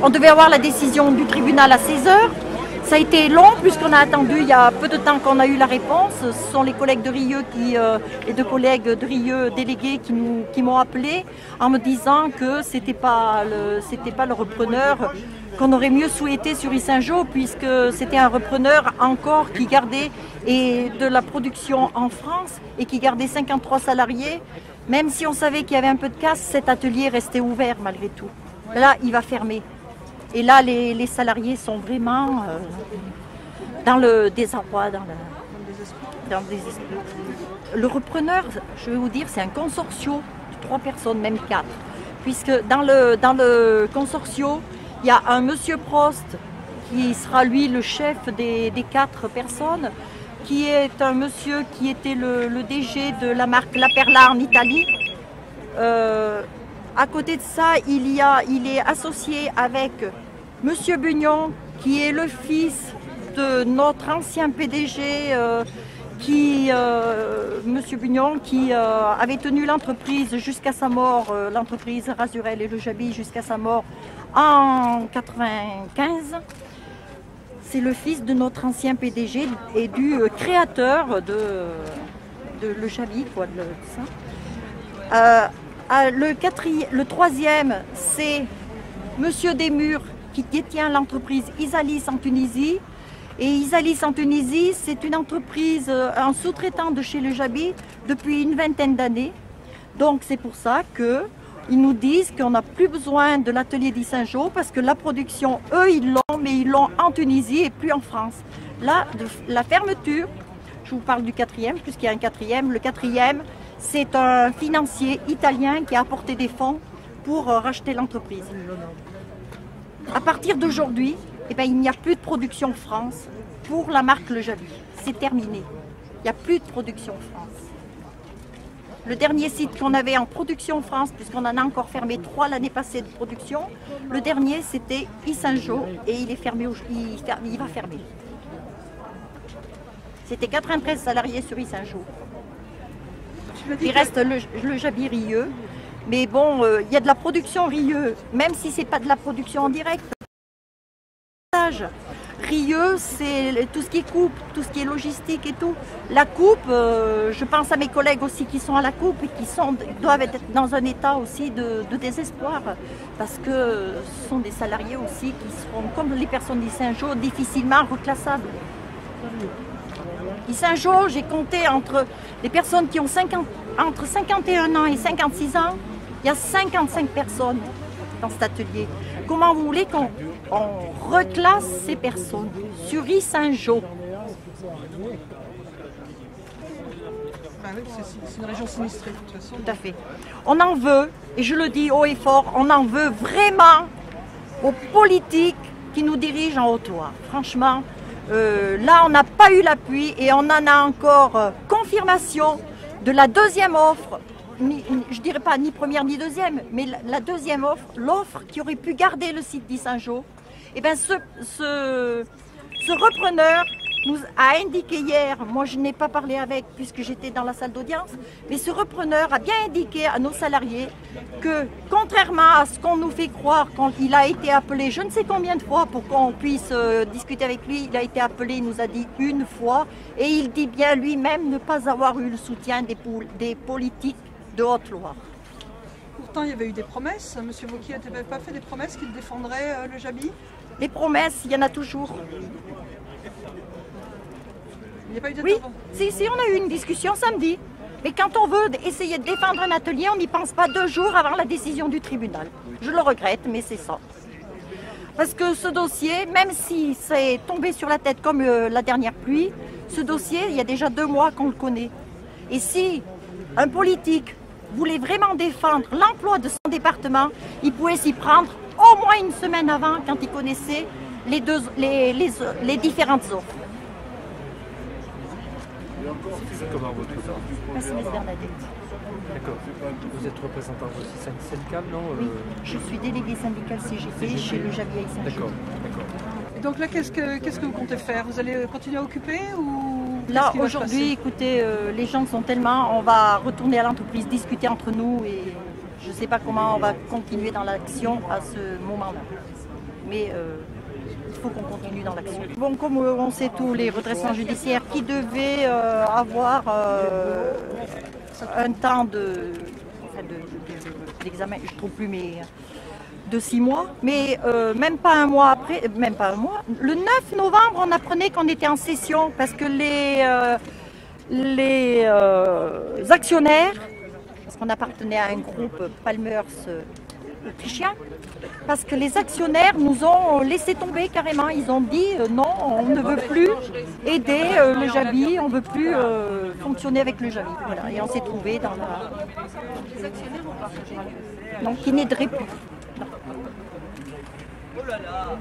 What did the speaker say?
On devait avoir la décision du tribunal à 16 h. Ça a été long puisqu'on a attendu, il y a peu de temps qu'on a eu la réponse. Ce sont les collègues de Rieux, les deux collègues de Rieux délégués qui m'ont appelé en me disant que c'était pas le repreneur qu'on aurait mieux souhaité sur Yssingeaux, puisque c'était un repreneur encore qui gardait de la production en France et qui gardait 53 salariés. Même si on savait qu'il y avait un peu de casse, cet atelier restait ouvert malgré tout. Là, il va fermer. Et là, les salariés sont vraiment dans le désarroi, dans le désespoir. Le repreneur, je vais vous dire, c'est un consortio de 3 personnes, même 4. Puisque dans le consortio, il y a un monsieur Prost qui sera lui le chef des 4 personnes, qui est un monsieur qui était le DG de la marque La Perla en Italie. À côté de ça, il est associé avec Monsieur Bugnon, qui est le fils de notre ancien PDG, Monsieur Bugnon, qui avait tenu l'entreprise jusqu'à sa mort, l'entreprise Rasurel et Le Jabi jusqu'à sa mort en 1995. C'est le fils de notre ancien PDG et du créateur de Le Jabi, quoi, de ça. Le troisième, c'est Monsieur Desmurs, qui détient l'entreprise Isalis en Tunisie. Et Isalis en Tunisie, c'est une entreprise, un sous-traitant de chez Le Jabi depuis une vingtaine d'années. Donc c'est pour ça qu'ils nous disent qu'on n'a plus besoin de l'atelier d'Yssingeaux, parce que la production, eux, ils l'ont, mais ils l'ont en Tunisie et plus en France. Là, la fermeture, je vous parle du quatrième, puisqu'il y a un quatrième. Le quatrième, c'est un financier italien qui a apporté des fonds pour racheter l'entreprise. À partir d'aujourd'hui, il n'y a plus de production France pour la marque Le Jabi. C'est terminé. Il n'y a plus de production France. Le dernier site qu'on avait en production France, puisqu'on en a encore fermé 3 l'année passée de production, le dernier c'était Yssingeaux et il est fermé, il va fermer. C'était 93 salariés sur Yssingeaux. Il reste le Jabi Rieux, mais bon, il y a de la production Rieux, même si ce n'est pas de la production en direct. Rieux, c'est tout ce qui est coupe, tout ce qui est logistique et tout. La coupe, je pense à mes collègues aussi qui sont à la coupe et qui doivent être dans un état aussi de désespoir, parce que ce sont des salariés aussi qui seront, comme les personnes d'Yssingeaux, difficilement reclassables. Yssingeaux, j'ai compté entre les personnes qui ont entre 51 ans et 56 ans, il y a 55 personnes dans cet atelier. Comment vous voulez qu'on reclasse ces personnes sur Yssingeaux? C'est une région sinistrée de toute façon. Tout à fait. On en veut, et je le dis haut et fort, on en veut vraiment aux politiques qui nous dirigent en Haute-Loire. Franchement, là on n'a pas eu l'appui et on en a encore confirmation de la deuxième offre. Je dirais pas ni première ni deuxième, mais la deuxième offre, l'offre qui aurait pu garder le site d'Yssingeaux, et bien ce repreneur nous a indiqué hier, moi je n'ai pas parlé avec puisque j'étais dans la salle d'audience, mais ce repreneur a bien indiqué à nos salariés que contrairement à ce qu'on nous fait croire quand il a été appelé je ne sais combien de fois pour qu'on puisse discuter avec lui, il a été appelé, il nous a dit une fois, et il dit bien lui-même ne pas avoir eu le soutien des politiques de Haute-Loire. Pourtant, il y avait eu des promesses. Monsieur Wauquiez n'avait pas fait des promesses qu'il défendrait le Jabi? Les promesses, il y en a toujours. Il n'y a pas eu de Oui, si, on a eu une discussion samedi. Mais quand on veut essayer de défendre un atelier, on n'y pense pas 2 jours avant la décision du tribunal. Je le regrette, mais c'est ça. Parce que ce dossier, même si c'est tombé sur la tête comme la dernière pluie, ce dossier, il y a déjà 2 mois qu'on le connaît. Et si un politique voulait vraiment défendre l'emploi de son département, il pouvait s'y prendre au moins une semaine avant quand il connaissait les différentes offres. C'est comment votre nom? Merci, Ms. Bernadette. D'accord. Vous êtes représentante aussi syndicale, non? Oui, je suis déléguée syndicale CGT chez Le Jabi à Yssingeaux. D'accord, d'accord. Et donc là, qu'est-ce que vous comptez faire? Vous allez continuer à occuper ou... Là, aujourd'hui, écoutez, les gens sont tellement... On va retourner à l'entreprise, discuter entre nous et Je ne sais pas comment on va continuer dans l'action à ce moment-là. Mais il faut qu'on continue dans l'action. Bon, comme on sait tous, les redressements judiciaires qui devaient avoir un temps d'examen, je ne trouve plus, mais de 6 mois, mais même pas un mois après, même pas un mois. Le 9 novembre, on apprenait qu'on était en session parce que les actionnaires, parce qu'on appartenait à un groupe Palmers autrichien, parce que les actionnaires nous ont laissé tomber carrément. Ils ont dit non, on ne veut plus aider le Jabi, on ne veut plus fonctionner avec le Jabi. Voilà. Et on s'est trouvé dans la... Les actionnaires ont partagé. Donc qui n'aideraient plus. Non. Oh là là.